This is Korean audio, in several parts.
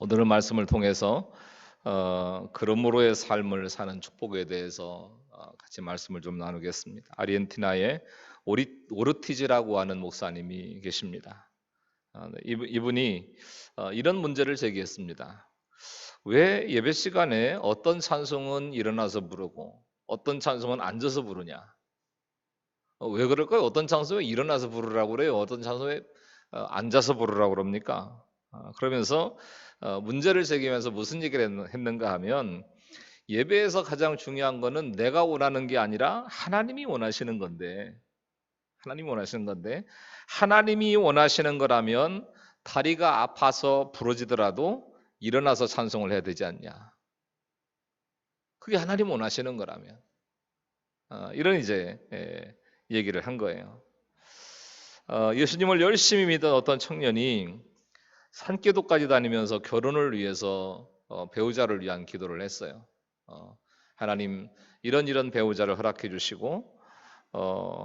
오늘은 말씀을 통해서 그러므로의 삶을 사는 축복에 대해서 같이 말씀을 좀 나누겠습니다. 아르헨티나의 오르티즈라고 하는 목사님이 계십니다. 네, 이분이 이런 문제를 제기했습니다. 왜 예배 시간에 어떤 찬송은 일어나서 부르고 어떤 찬송은 앉아서 부르냐? 왜 그럴까요? 어떤 찬송에 일어나서 부르라고 그래요? 어떤 찬송에 앉아서 부르라고 그럽니까? 그러면서 문제를 제기하면서 무슨 얘기를 했는가 하면 예배에서 가장 중요한 거는 내가 원하는 게 아니라 하나님이 원하시는 건데 하나님이 원하시는 거라면 다리가 아파서 부러지더라도 일어나서 찬송을 해야 되지 않냐. 그게 하나님 원하시는 거라면 이런 이제 얘기를 한 거예요. 예수님을 열심히 믿던 어떤 청년이 산기도까지 다니면서 결혼을 위해서 배우자를 위한 기도를 했어요. 하나님 이런 배우자를 허락해 주시고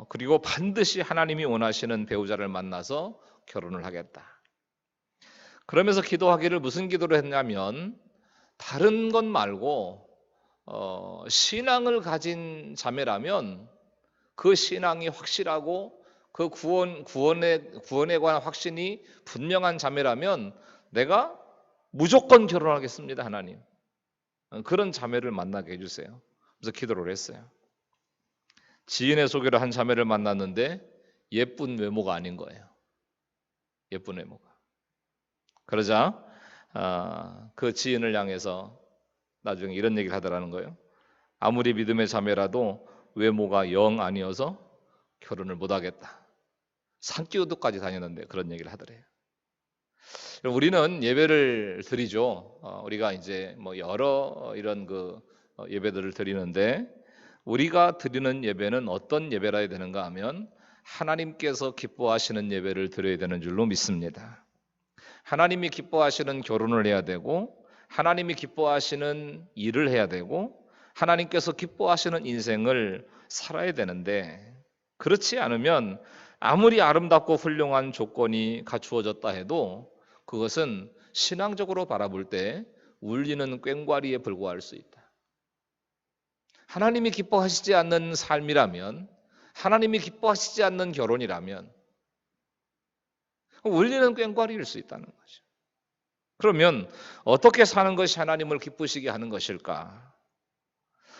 그리고 반드시 하나님이 원하시는 배우자를 만나서 결혼을 하겠다. 그러면서 기도하기를 무슨 기도를 했냐면 다른 것 말고 신앙을 가진 자매라면 그 신앙이 확실하고 그 구원에 관한 확신이 분명한 자매라면 내가 무조건 결혼하겠습니다, 하나님. 그런 자매를 만나게 해주세요. 그래서 기도를 했어요. 지인의 소개로 한 자매를 만났는데 예쁜 외모가 아닌 거예요. 예쁜 외모가. 그러자 그 지인을 향해서 나중에 이런 얘기를 하더라는 거예요. 아무리 믿음의 자매라도 외모가 영 아니어서 결혼을 못하겠다. 산기도까지 다녔는데 그런 얘기를 하더래요. 우리는 예배를 드리죠. 우리가 이제 뭐 여러 이런 예배들을 드리는데 우리가 드리는 예배는 어떤 예배라 해야 되는가 하면 하나님께서 기뻐하시는 예배를 드려야 되는 줄로 믿습니다. 하나님이 기뻐하시는 결혼을 해야 되고 하나님이 기뻐하시는 일을 해야 되고 하나님께서 기뻐하시는 인생을 살아야 되는데 그렇지 않으면 아무리 아름답고 훌륭한 조건이 갖추어졌다 해도 그것은 신앙적으로 바라볼 때 울리는 꽹과리에 불과할 수 있다. 하나님이 기뻐하시지 않는 삶이라면, 하나님이 기뻐하시지 않는 결혼이라면 울리는 꽹과리일 수 있다는 거죠. 그러면 어떻게 사는 것이 하나님을 기쁘시게 하는 것일까?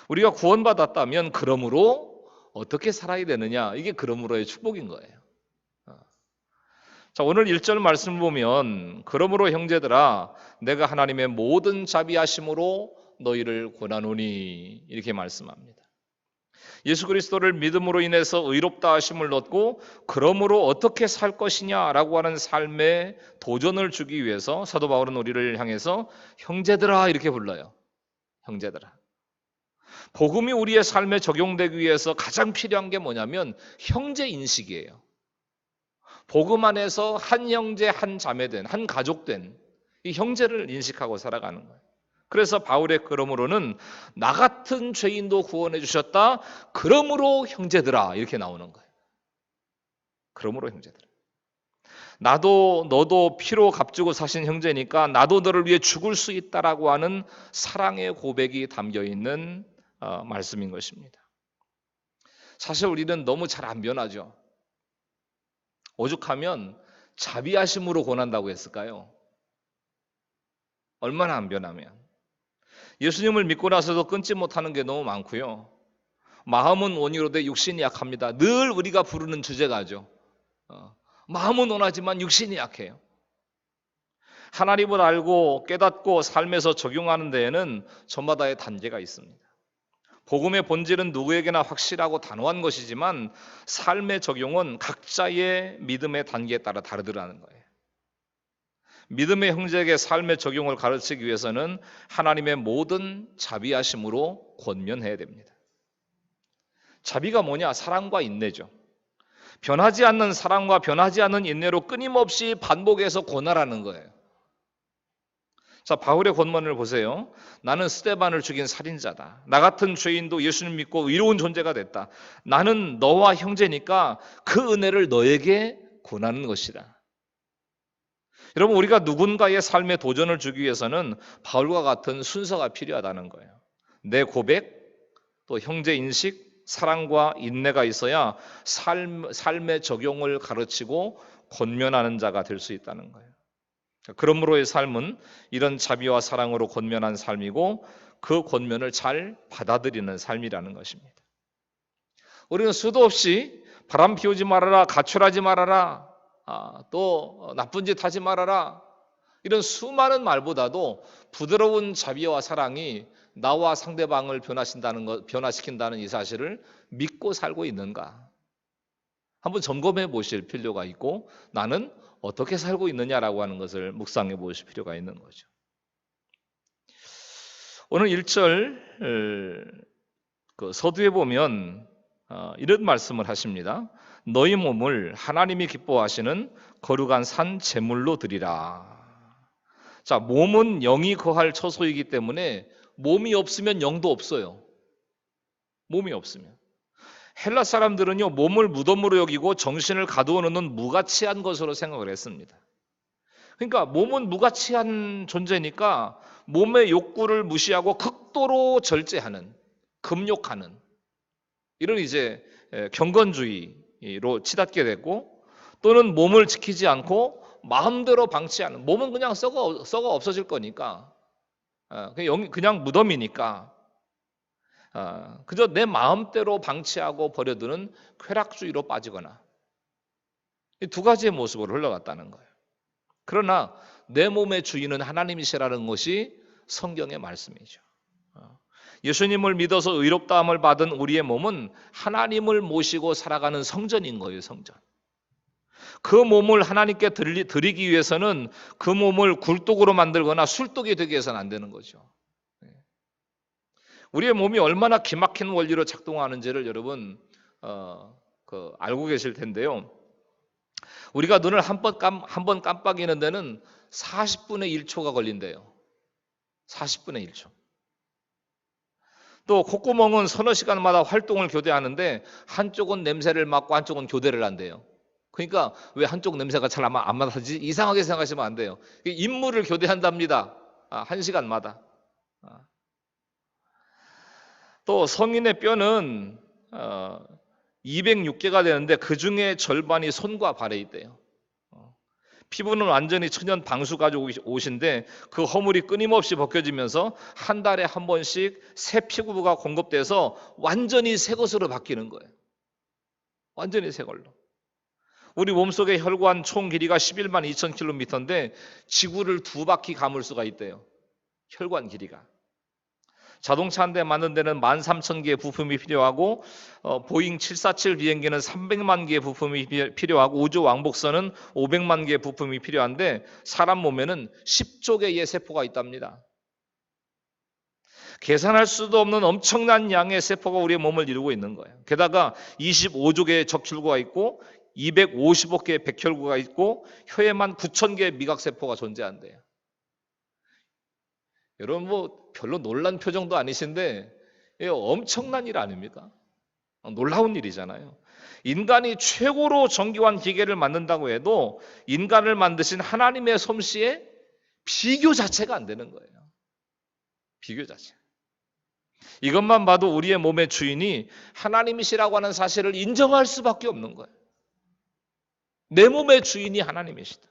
우리가 구원받았다면 그러므로 어떻게 살아야 되느냐? 이게 그러므로의 축복인 거예요. 자, 오늘 1절 말씀을 보면 그러므로 형제들아 내가 하나님의 모든 자비하심으로 너희를 권하노니 이렇게 말씀합니다. 예수 그리스도를 믿음으로 인해서 의롭다 하심을 얻고 그러므로 어떻게 살 것이냐라고 하는 삶의 도전을 주기 위해서 사도 바울은 우리를 향해서 형제들아 이렇게 불러요. 형제들아. 복음이 우리의 삶에 적용되기 위해서 가장 필요한 게 뭐냐면 형제 인식이에요. 복음 안에서 한 형제 한 자매된 한 가족된 이 형제를 인식하고 살아가는 거예요. 그래서 바울의 그러므로는 나 같은 죄인도 구원해 주셨다. 그러므로 형제들아 이렇게 나오는 거예요. 그러므로 형제들아. 나도 너도 피로 값주고 사신 형제니까 나도 너를 위해 죽을 수 있다라고 하는 사랑의 고백이 담겨 있는 말씀인 것입니다. 사실 우리는 너무 잘 안 변하죠. 오죽하면 자비하심으로 권한다고 했을까요? 얼마나 안 변하면. 예수님을 믿고 나서도 끊지 못하는 게 너무 많고요. 마음은 원이로되 육신이 약합니다. 늘 우리가 부르는 주제가죠. 마음은 원하지만 육신이 약해요. 하나님을 알고 깨닫고 삶에서 적용하는 데에는 저마다의 단계가 있습니다. 복음의 본질은 누구에게나 확실하고 단호한 것이지만 삶의 적용은 각자의 믿음의 단계에 따라 다르더라는 거예요. 믿음의 형제에게 삶의 적용을 가르치기 위해서는 하나님의 모든 자비하심으로 권면해야 됩니다. 자비가 뭐냐? 사랑과 인내죠. 변하지 않는 사랑과 변하지 않는 인내로 끊임없이 반복해서 권하라는 거예요. 자, 바울의 권면을 보세요. 나는 스데반을 죽인 살인자다. 나 같은 죄인도 예수님 믿고 의로운 존재가 됐다. 나는 너와 형제니까 그 은혜를 너에게 권하는 것이다. 여러분, 우리가 누군가의 삶에 도전을 주기 위해서는 바울과 같은 순서가 필요하다는 거예요. 내 고백, 또 형제 인식, 사랑과 인내가 있어야 삶의 적용을 가르치고 권면하는 자가 될 수 있다는 거예요. 그러므로의 삶은 이런 자비와 사랑으로 권면한 삶이고 그 권면을 잘 받아들이는 삶이라는 것입니다. 우리는 수도 없이 바람 피우지 말아라, 가출하지 말아라, 또 나쁜 짓 하지 말아라, 이런 수많은 말보다도 부드러운 자비와 사랑이 나와 상대방을 변화시킨다는 이 사실을 믿고 살고 있는가? 한번 점검해 보실 필요가 있고, 나는 어떻게 살고 있느냐라고 하는 것을 묵상해 보실 필요가 있는 거죠. 오늘 1절 서두에 보면 이런 말씀을 하십니다. 너희 몸을 하나님이 기뻐하시는 거룩한 산 제물로 드리라. 자, 몸은 영이 거할 처소이기 때문에 몸이 없으면 영도 없어요. 몸이 없으면. 헬라 사람들은요, 몸을 무덤으로 여기고 정신을 가두어 놓는 무가치한 것으로 생각을 했습니다. 그러니까 몸은 무가치한 존재니까 몸의 욕구를 무시하고 극도로 절제하는, 금욕하는 이런 이제 경건주의로 치닫게 됐고, 또는 몸을 지키지 않고 마음대로 방치하는, 몸은 그냥 썩어 없어질 거니까, 그냥 무덤이니까 그저 내 마음대로 방치하고 버려두는 쾌락주의로 빠지거나, 이 두 가지의 모습으로 흘러갔다는 거예요. 그러나 내 몸의 주인은 하나님이시라는 것이 성경의 말씀이죠. 예수님을 믿어서 의롭다함을 받은 우리의 몸은 하나님을 모시고 살아가는 성전인 거예요. 성전. 그 몸을 하나님께 드리기 위해서는 그 몸을 굴독으로 만들거나 술독이 되게 해서는 안 되는 거죠. 우리의 몸이 얼마나 기막힌 원리로 작동하는지를 여러분 알고 계실 텐데요. 우리가 눈을 한 번 깜빡이는 데는 40분의 1초가 걸린대요. 40분의 1초. 또 콧구멍은 서너 시간마다 활동을 교대하는데 한쪽은 냄새를 맡고 한쪽은 교대를 한대요. 그러니까 왜 한쪽 냄새가 잘 안 맡아지지? 이상하게 생각하시면 안 돼요. 임무를 교대한답니다. 1시간마다. 또 성인의 뼈는 206개가 되는데 그 중에 절반이 손과 발에 있대요. 피부는 완전히 천연 방수 가지고 옷인데 그 허물이 끊임없이 벗겨지면서 한 달에 한 번씩 새 피부가 공급돼서 완전히 새 것으로 바뀌는 거예요. 완전히 새 걸로. 우리 몸속의 혈관 총 길이가 11만 2천 킬로미터인데 지구를 2바퀴 감을 수가 있대요. 혈관 길이가. 자동차 한 대 만든 데는 13,000개의 부품이 필요하고 보잉 747 비행기는 300만 개의 부품이 필요하고 우주 왕복선은 500만 개의 부품이 필요한데 사람 몸에는 10조 개의 세포가 있답니다. 계산할 수도 없는 엄청난 양의 세포가 우리의 몸을 이루고 있는 거예요. 게다가 25조 개의 적혈구가 있고 255 개의 백혈구가 있고 혀에만 9천 개의 미각세포가 존재한대요. 여러분 별로 놀란 표정도 아니신데 엄청난 일 아닙니까? 놀라운 일이잖아요. 인간이 최고로 정교한 기계를 만든다고 해도 인간을 만드신 하나님의 솜씨에 비교 자체가 안 되는 거예요. 비교 자체. 이것만 봐도 우리의 몸의 주인이 하나님이시라고 하는 사실을 인정할 수밖에 없는 거예요. 내 몸의 주인이 하나님이시다.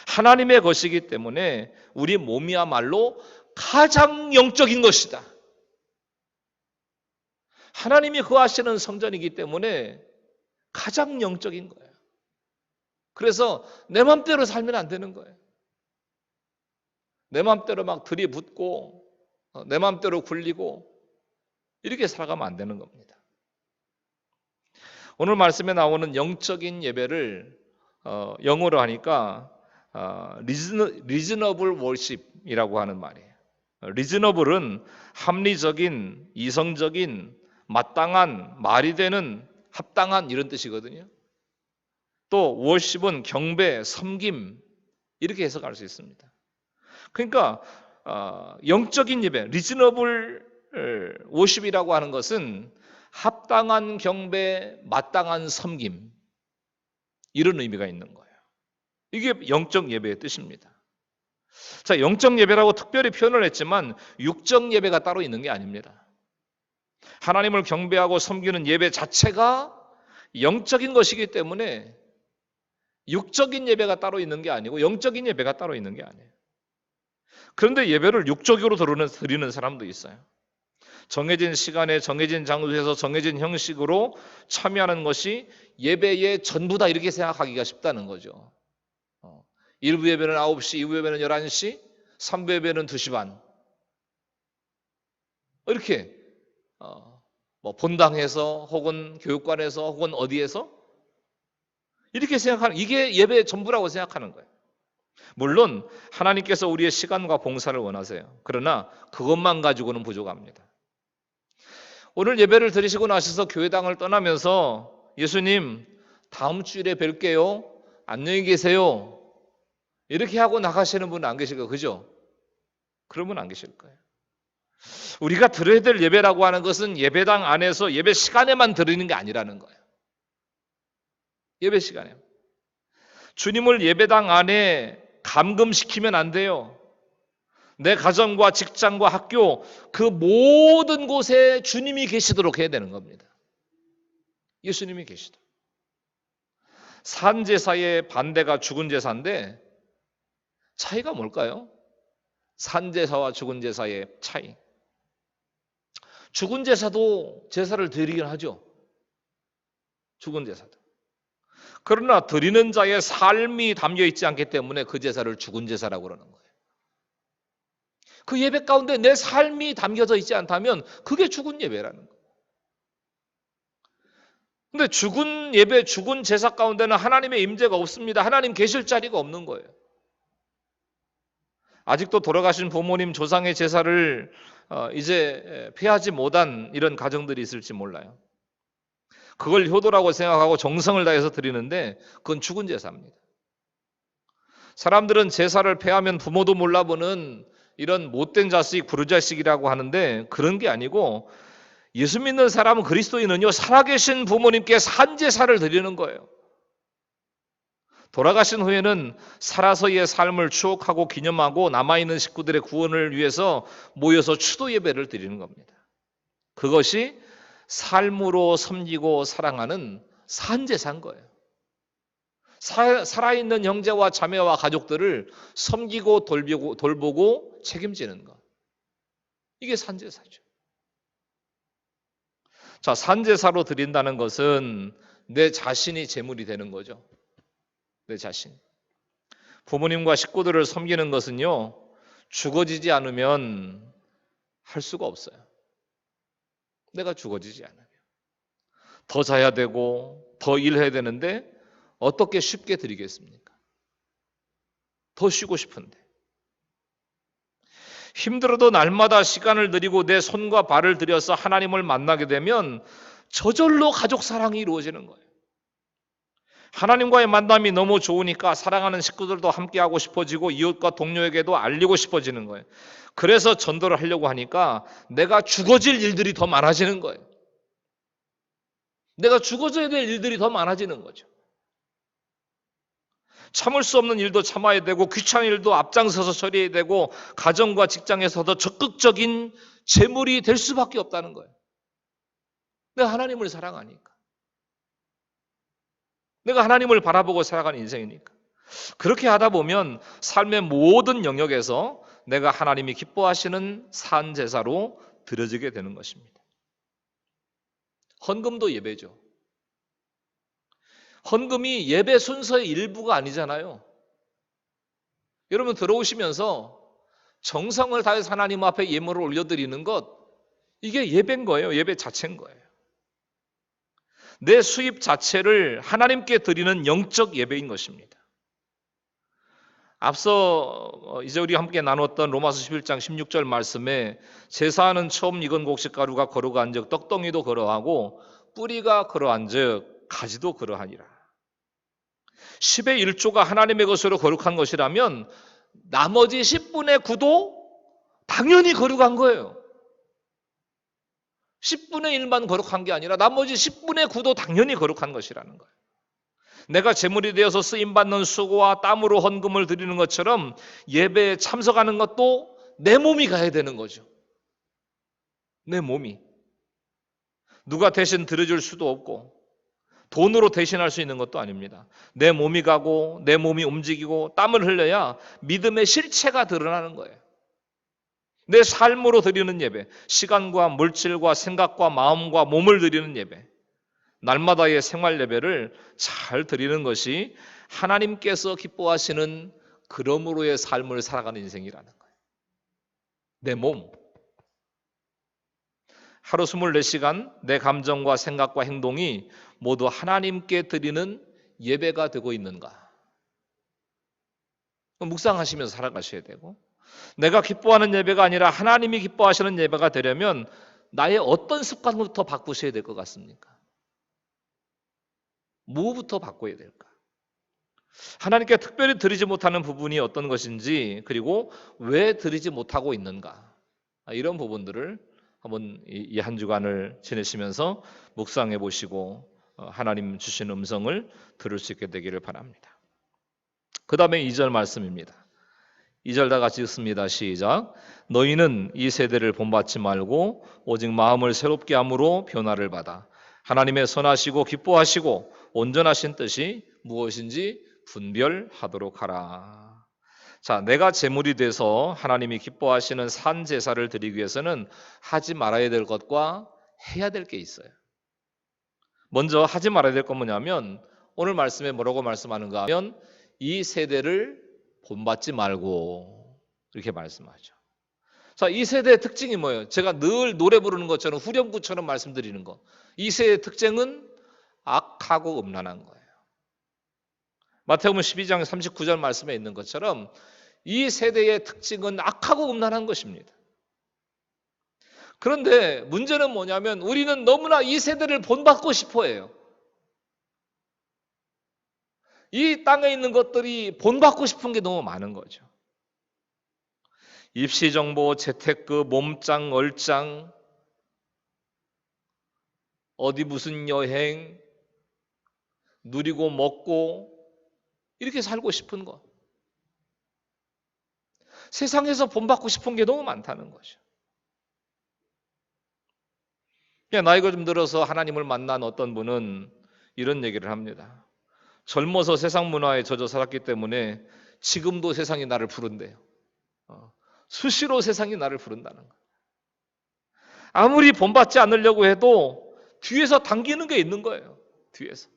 하나님의 것이기 때문에 우리 몸이야말로 가장 영적인 것이다. 하나님이 거하시는 성전이기 때문에 가장 영적인 거예요. 그래서 내 맘대로 살면 안 되는 거예요. 내 맘대로 막 들이붓고 내 맘대로 굴리고 이렇게 살아가면 안 되는 겁니다. 오늘 말씀에 나오는 영적인 예배를 영어로 하니까 reasonable worship이라고 하는 말이에요. 리즈너블은 합리적인, 이성적인, 마땅한, 말이 되는, 합당한 이런 뜻이거든요. 또 worship은 경배, 섬김 이렇게 해석할 수 있습니다. 그러니까 영적인 예배, 리즈너블 worship이라고 하는 것은 합당한 경배, 마땅한 섬김 이런 의미가 있는 거예요. 이게 영적 예배의 뜻입니다. 자, 영적 예배라고 특별히 표현을 했지만 육적 예배가 따로 있는 게 아닙니다. 하나님을 경배하고 섬기는 예배 자체가 영적인 것이기 때문에 육적인 예배가 따로 있는 게 아니고 영적인 예배가 따로 있는 게 아니에요. 그런데 예배를 육적으로 드리는 사람도 있어요. 정해진 시간에 정해진 장소에서 정해진 형식으로 참여하는 것이 예배의 전부다 이렇게 생각하기가 쉽다는 거죠. 1부 예배는 9시, 2부 예배는 11시, 3부 예배는 2시 반. 이렇게 뭐 본당에서 혹은 교육관에서 혹은 어디에서 이렇게 생각하는, 이게 예배의 전부라고 생각하는 거예요. 물론 하나님께서 우리의 시간과 봉사를 원하세요. 그러나 그것만 가지고는 부족합니다. 오늘 예배를 드리시고 나셔서 교회당을 떠나면서 예수님 다음 주일에 뵐게요. 안녕히 계세요. 이렇게 하고 나가시는 분은 안 계실 거예요. 그죠? 그런 분은 안 계실 거예요. 우리가 드려야 될 예배라고 하는 것은 예배당 안에서 예배 시간에만 드리는 게 아니라는 거예요. 예배 시간에. 주님을 예배당 안에 감금시키면 안 돼요. 내 가정과 직장과 학교 그 모든 곳에 주님이 계시도록 해야 되는 겁니다. 예수님이 계시도록. 산제사의 반대가 죽은 제사인데 차이가 뭘까요? 산제사와 죽은 제사의 차이. 죽은 제사도 제사를 드리긴 하죠. 죽은 제사도. 그러나 드리는 자의 삶이 담겨 있지 않기 때문에 그 제사를 죽은 제사라고 그러는 거예요. 그 예배 가운데 내 삶이 담겨져 있지 않다면 그게 죽은 예배라는 거예요. 근데 죽은 예배, 죽은 제사 가운데는 하나님의 임재가 없습니다. 하나님 계실 자리가 없는 거예요. 아직도 돌아가신 부모님 조상의 제사를 이제 피하지 못한 이런 가정들이 있을지 몰라요. 그걸 효도라고 생각하고 정성을 다해서 드리는데 그건 죽은 제사입니다. 사람들은 제사를 폐하면 부모도 몰라보는 이런 못된 자식, 부르자식이라고 하는데 그런 게 아니고 예수 믿는 사람은 그리스도인은요 살아계신 부모님께 산제사를 드리는 거예요. 돌아가신 후에는 살아서의 삶을 추억하고 기념하고 남아있는 식구들의 구원을 위해서 모여서 추도 예배를 드리는 겁니다. 그것이 삶으로 섬기고 사랑하는 산제사인 거예요. 살아있는 형제와 자매와 가족들을 섬기고 돌보고 책임지는 것. 이게 산제사죠. 자, 산제사로 드린다는 것은 내 자신이 제물이 되는 거죠. 내 자신. 부모님과 식구들을 섬기는 것은요, 죽어지지 않으면 할 수가 없어요. 내가 죽어지지 않으면. 더 자야 되고, 더 일해야 되는데, 어떻게 쉽게 드리겠습니까? 더 쉬고 싶은데. 힘들어도 날마다 시간을 들이고 내 손과 발을 들여서 하나님을 만나게 되면 저절로 가족 사랑이 이루어지는 거예요. 하나님과의 만남이 너무 좋으니까 사랑하는 식구들도 함께하고 싶어지고 이웃과 동료에게도 알리고 싶어지는 거예요. 그래서 전도를 하려고 하니까 내가 죽어질 일들이 더 많아지는 거예요. 내가 죽어져야 될 일들이 더 많아지는 거죠. 참을 수 없는 일도 참아야 되고 귀찮은 일도 앞장서서 처리해야 되고 가정과 직장에서도 적극적인 제물이 될 수밖에 없다는 거예요. 내가 하나님을 사랑하니까. 내가 하나님을 바라보고 살아가는 인생이니까. 그렇게 하다 보면 삶의 모든 영역에서 내가 하나님이 기뻐하시는 산 제사로 드려지게 되는 것입니다. 헌금도 예배죠. 헌금이 예배 순서의 일부가 아니잖아요. 여러분 들어오시면서 정성을 다해서 하나님 앞에 예물을 올려드리는 것, 이게 예배인 거예요. 예배 자체인 거예요. 내 수입 자체를 하나님께 드리는 영적 예배인 것입니다. 앞서 이제 우리가 함께 나눴던 로마서 11장 16절 말씀에 제사하는 처음 익은 곡식가루가 거룩한즉 떡덩이도 그러하고 뿌리가 그러한즉 가지도 그러하니라. 10의 1조가 하나님의 것으로 거룩한 것이라면 나머지 10분의 9도 당연히 거룩한 거예요. 10분의 1만 거룩한 게 아니라 나머지 10분의 9도 당연히 거룩한 것이라는 거예요. 내가 제물이 되어서 쓰임받는 수고와 땀으로 헌금을 드리는 것처럼 예배에 참석하는 것도 내 몸이 가야 되는 거죠. 내 몸이. 누가 대신 들어줄 수도 없고 돈으로 대신할 수 있는 것도 아닙니다. 내 몸이 가고 내 몸이 움직이고 땀을 흘려야 믿음의 실체가 드러나는 거예요. 내 삶으로 드리는 예배, 시간과 물질과 생각과 마음과 몸을 드리는 예배, 날마다의 생활 예배를 잘 드리는 것이 하나님께서 기뻐하시는 그러므로의 삶을 살아가는 인생이라는 거예요. 내 몸. 하루 24시간 내 감정과 생각과 행동이 모두 하나님께 드리는 예배가 되고 있는가? 묵상하시면서 살아가셔야 되고, 내가 기뻐하는 예배가 아니라 하나님이 기뻐하시는 예배가 되려면 나의 어떤 습관부터 바꾸셔야 될 것 같습니까? 뭐부터 바꿔야 될까? 하나님께 특별히 드리지 못하는 부분이 어떤 것인지, 그리고 왜 드리지 못하고 있는가? 이런 부분들을 한번 이 한 주간을 지내시면서 묵상해 보시고 하나님 주신 음성을 들을 수 있게 되기를 바랍니다. 그 다음에 2절 말씀입니다. 2절 다 같이 읽습니다. 시작. 너희는 이 세대를 본받지 말고 오직 마음을 새롭게 함으로 변화를 받아 하나님의 선하시고 기뻐하시고 온전하신 뜻이 무엇인지 분별하도록 하라. 자, 내가 제물이 돼서 하나님이 기뻐하시는 산 제사를 드리기 위해서는 하지 말아야 될 것과 해야 될 게 있어요. 먼저 하지 말아야 될 건 뭐냐면, 오늘 말씀에 뭐라고 말씀하는가 하면 이 세대를 본받지 말고 이렇게 말씀하죠. 자, 이 세대의 특징이 뭐예요? 제가 늘 노래 부르는 것처럼 후렴구처럼 말씀드리는 거. 이 세대의 특징은 악하고 음란한 거예요. 마태복음 12장 39절 말씀에 있는 것처럼 이 세대의 특징은 악하고 음란한 것입니다. 그런데 문제는 뭐냐면 우리는 너무나 이 세대를 본받고 싶어 해요. 이 땅에 있는 것들이 본받고 싶은 게 너무 많은 거죠. 입시정보, 재테크, 몸짱, 얼짱, 어디 무슨 여행, 누리고 먹고 이렇게 살고 싶은 거. 세상에서 본받고 싶은 게 너무 많다는 거죠. 나이가 좀 들어서 하나님을 만난 어떤 분은 이런 얘기를 합니다. 젊어서 세상 문화에 젖어 살았기 때문에 지금도 세상이 나를 부른대요. 수시로 세상이 나를 부른다는 거예요. 아무리 본받지 않으려고 해도 뒤에서 당기는 게 있는 거예요. 뒤에서.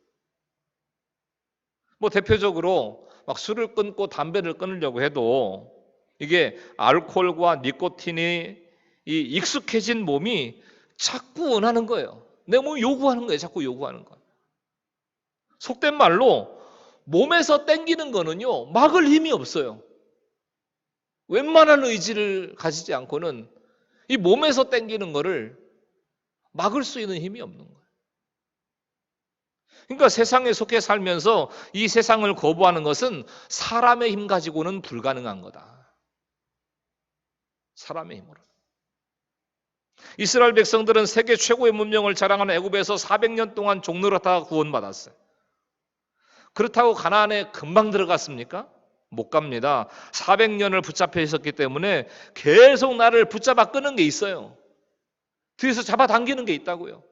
뭐 대표적으로 막 술을 끊고 담배를 끊으려고 해도 이게 알코올과 니코틴이 이 익숙해진 몸이 자꾸 원하는 거예요. 내 몸이 요구하는 거예요. 자꾸 요구하는 거예요. 속된 말로 몸에서 땡기는 거는요, 막을 힘이 없어요. 웬만한 의지를 가지지 않고는 이 몸에서 땡기는 거를 막을 수 있는 힘이 없는 거예요. 그러니까 세상에 속해 살면서 이 세상을 거부하는 것은 사람의 힘 가지고는 불가능한 거다. 사람의 힘으로. 이스라엘 백성들은 세계 최고의 문명을 자랑하는 애굽에서 400년 동안 종노릇하다가 구원받았어요. 그렇다고 가나안에 금방 들어갔습니까? 못 갑니다. 400년을 붙잡혀 있었기 때문에 계속 나를 붙잡아 끄는 게 있어요. 뒤에서 잡아당기는 게 있다고요.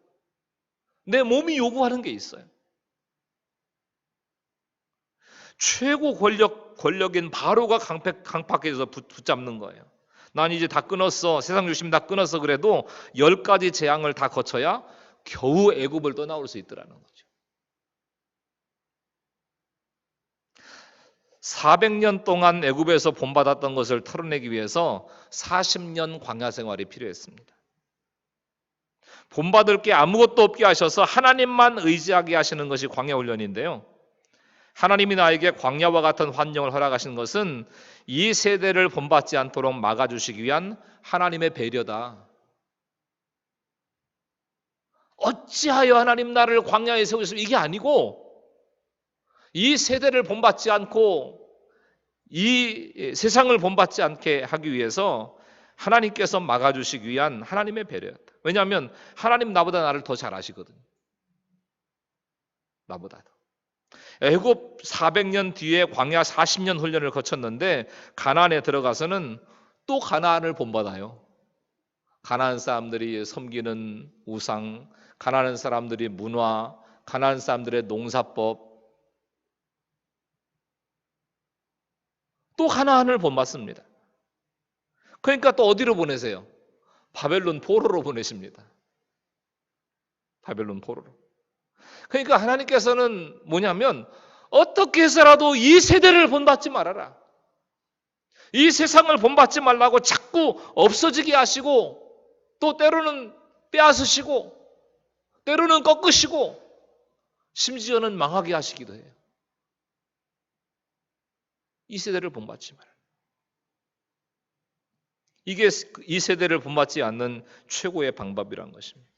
내 몸이 요구하는 게 있어요. 최고 권력인 바로가 강팍해서 붙잡는 거예요. 난 이제 다 끊었어. 세상 중심 다 끊었어. 그래도 10가지 재앙을 다 거쳐야 겨우 애굽을 떠나올 수 있더라는 거죠. 400년 동안 애굽에서 본받았던 것을 털어내기 위해서 40년 광야 생활이 필요했습니다. 본받을 게 아무것도 없게 하셔서 하나님만 의지하게 하시는 것이 광야 훈련인데요. 하나님이 나에게 광야와 같은 환경을 허락하신 것은 이 세대를 본받지 않도록 막아주시기 위한 하나님의 배려다. 어찌하여 하나님 나를 광야에 세우셨으면 이게 아니고, 이 세대를 본받지 않고 이 세상을 본받지 않게 하기 위해서 하나님께서 막아주시기 위한 하나님의 배려였다. 왜냐하면 하나님 나보다 나를 더 잘 아시거든요. 나보다도. 애굽 400년 뒤에 광야 40년 훈련을 거쳤는데 가나안에 들어가서는 또 가나안을 본받아요. 가나안 사람들이 섬기는 우상, 가나안 사람들이 문화, 가나안 사람들의 농사법, 또 가나안을 본받습니다. 그러니까 또 어디로 보내세요? 바벨론 포로로 보내십니다. 바벨론 포로로. 그러니까 하나님께서는 뭐냐면 어떻게 해서라도 이 세대를 본받지 말아라. 이 세상을 본받지 말라고 자꾸 없어지게 하시고 또 때로는 빼앗으시고 때로는 꺾으시고 심지어는 망하게 하시기도 해요. 이 세대를 본받지 말아라. 이게 이 세대를 본받지 않는 최고의 방법이라는 것입니다.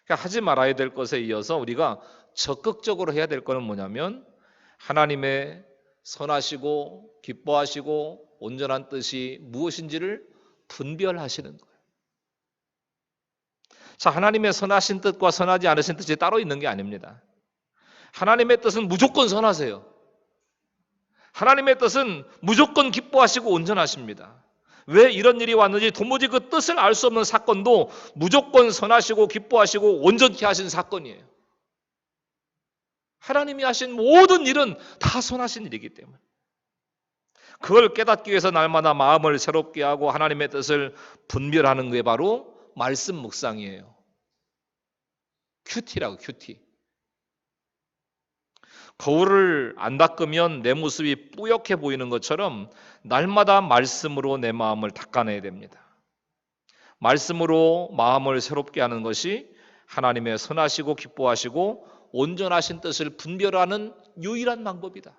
그러니까 하지 말아야 될 것에 이어서 우리가 적극적으로 해야 될 것은 뭐냐면 하나님의 선하시고 기뻐하시고 온전한 뜻이 무엇인지를 분별하시는 거예요. 자, 하나님의 선하신 뜻과 선하지 않으신 뜻이 따로 있는 게 아닙니다. 하나님의 뜻은 무조건 선하세요. 하나님의 뜻은 무조건 기뻐하시고 온전하십니다. 왜 이런 일이 왔는지 도무지 그 뜻을 알 수 없는 사건도 무조건 선하시고 기뻐하시고 온전케 하신 사건이에요. 하나님이 하신 모든 일은 다 선하신 일이기 때문에 그걸 깨닫기 위해서 날마다 마음을 새롭게 하고 하나님의 뜻을 분별하는 게 바로 말씀 묵상이에요. 큐티라고, 큐티. 거울을 안 닦으면 내 모습이 뿌옇게 보이는 것처럼 날마다 말씀으로 내 마음을 닦아내야 됩니다. 말씀으로 마음을 새롭게 하는 것이 하나님의 선하시고 기뻐하시고 온전하신 뜻을 분별하는 유일한 방법이다.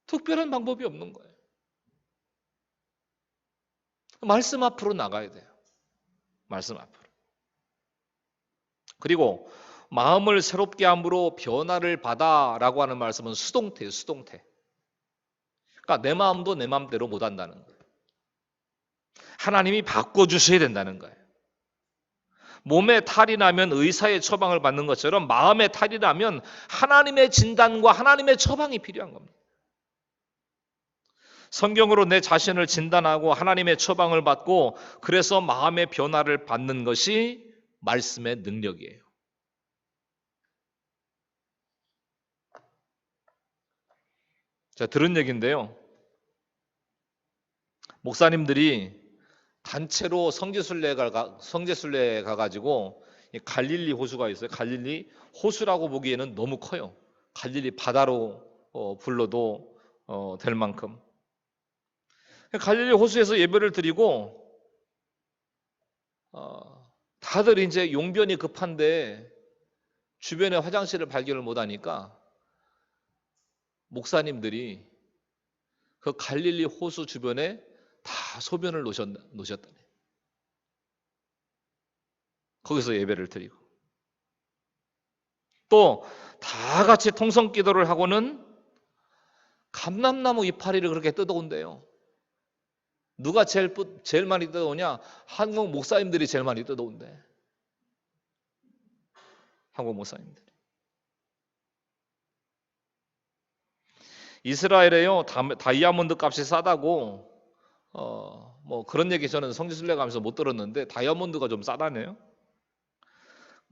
특별한 방법이 없는 거예요. 말씀 앞으로 나가야 돼요. 말씀 앞으로. 그리고 마음을 새롭게 함으로 변화를 받아라고 하는 말씀은 수동태예요. 수동태. 그러니까 내 마음도 내 마음대로 못한다는 거예요. 하나님이 바꿔주셔야 된다는 거예요. 몸에 탈이 나면 의사의 처방을 받는 것처럼 마음에 탈이 나면 하나님의 진단과 하나님의 처방이 필요한 겁니다. 성경으로 내 자신을 진단하고 하나님의 처방을 받고 그래서 마음의 변화를 받는 것이 말씀의 능력이에요. 자, 들은 얘기인데요. 목사님들이 단체로 성지순례에 가가지고 갈릴리 호수가 있어요. 갈릴리 호수라고 보기에는 너무 커요. 갈릴리 바다로 불러도 될 만큼. 갈릴리 호수에서 예배를 드리고 다들 이제 용변이 급한데 주변에 화장실을 발견을 못하니까 목사님들이 그 갈릴리 호수 주변에 다 소변을 놓으셨다네. 거기서 예배를 드리고 또 다 같이 통성기도를 하고는 감람나무 이파리를 그렇게 뜯어온대요. 누가 제일 많이 뜯어오냐? 한국 목사님들이 제일 많이 뜯어온대. 한국 목사님들이. 이스라엘에요 다이아몬드 값이 싸다고 뭐 그런 얘기 저는 성지순례 가면서 못 들었는데 다이아몬드가 좀 싸다네요.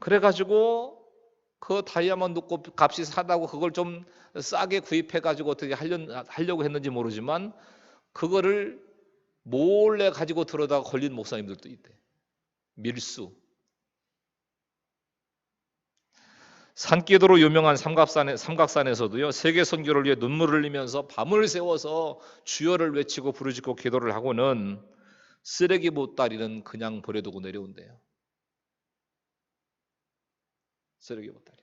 그래가지고 그 다이아몬드 값이 싸다고 그걸 좀 싸게 구입해가지고 어떻게 하려고 했는지 모르지만 그거를 몰래 가지고 들어다가 걸린 목사님들도 있대. 밀수. 산기도로 유명한 삼각산에서도요 세계 선교를 위해 눈물을 흘리면서 밤을 새워서 주여를 외치고 부르짖고 기도를 하고는 쓰레기 보따리는 그냥 버려두고 내려온대요. 쓰레기 보따리.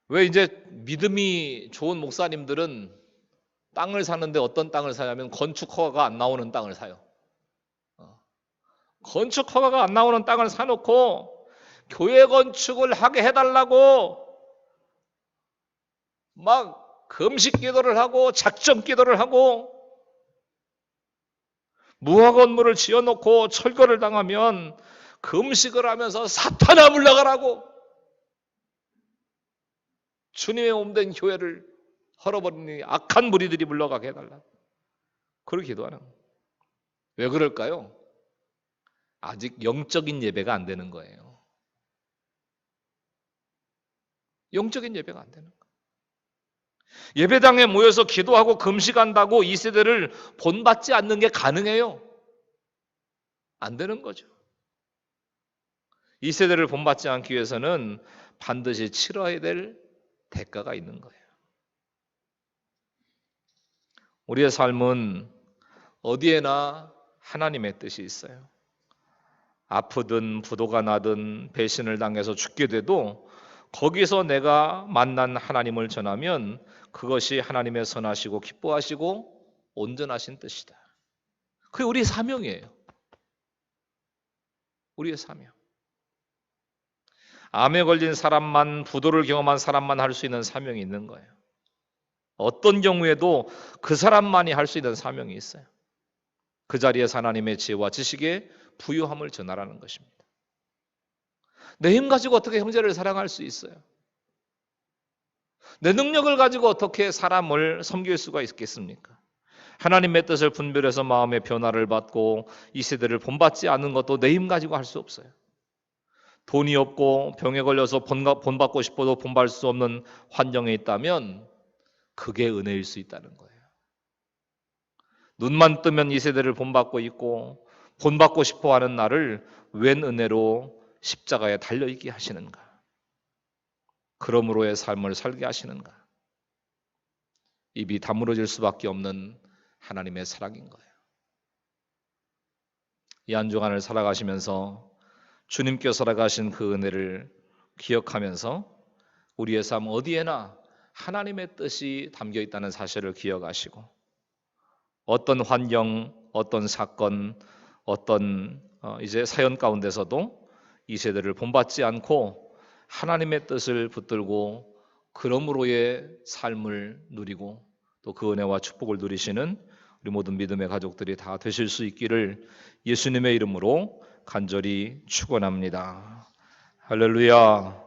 왜 이제 믿음이 좋은 목사님들은 땅을 사는데 어떤 땅을 사냐면 건축 허가가 안 나오는 땅을 사요. 건축 허가가 안 나오는 땅을 사놓고 교회 건축을 하게 해달라고 막 금식 기도를 하고 작정 기도를 하고 무화 건물을 지어놓고 철거를 당하면 금식을 하면서 사탄아 물러가라고 주님의 몸된 교회를 헐어버리니 악한 무리들이 물러가게 해달라. 그렇게 기도하는 거예요. 왜 그럴까요? 아직 영적인 예배가 안 되는 거예요. 영적인 예배가 안 되는 거예요. 예배당에 모여서 기도하고 금식한다고 이 세대를 본받지 않는 게 가능해요? 안 되는 거죠. 이 세대를 본받지 않기 위해서는 반드시 치러야 될 대가가 있는 거예요. 우리의 삶은 어디에나 하나님의 뜻이 있어요. 아프든 부도가 나든 배신을 당해서 죽게 돼도 거기서 내가 만난 하나님을 전하면 그것이 하나님의 선하시고 기뻐하시고 온전하신 뜻이다. 그게 우리의 사명이에요. 우리의 사명. 암에 걸린 사람만, 부도를 경험한 사람만 할 수 있는 사명이 있는 거예요. 어떤 경우에도 그 사람만이 할 수 있는 사명이 있어요. 그 자리에서 하나님의 지혜와 지식의 부유함을 전하라는 것입니다. 내 힘 가지고 어떻게 형제를 사랑할 수 있어요? 내 능력을 가지고 어떻게 사람을 섬길 수가 있겠습니까? 하나님의 뜻을 분별해서 마음의 변화를 받고 이 세대를 본받지 않는 것도 내 힘 가지고 할 수 없어요. 돈이 없고 병에 걸려서 본받고 싶어도 본받을 수 없는 환경에 있다면 그게 은혜일 수 있다는 거예요. 눈만 뜨면 이 세대를 본받고 있고 본받고 싶어하는 나를 웬 은혜로 십자가에 달려있게 하시는가? 그러므로의 삶을 살게 하시는가? 입이 다물어질 수밖에 없는 하나님의 사랑인 거예요. 이 한 주간을 살아가시면서 주님께서 살아가신 그 은혜를 기억하면서 우리의 삶 어디에나 하나님의 뜻이 담겨 있다는 사실을 기억하시고 어떤 환경, 어떤 사건, 어떤 이제 사연 가운데서도 이 세대를 본받지 않고 하나님의 뜻을 붙들고 그러므로의 삶을 누리고 또 그 은혜와 축복을 누리시는 우리 모든 믿음의 가족들이 다 되실 수 있기를 예수님의 이름으로 간절히 축원합니다. 할렐루야.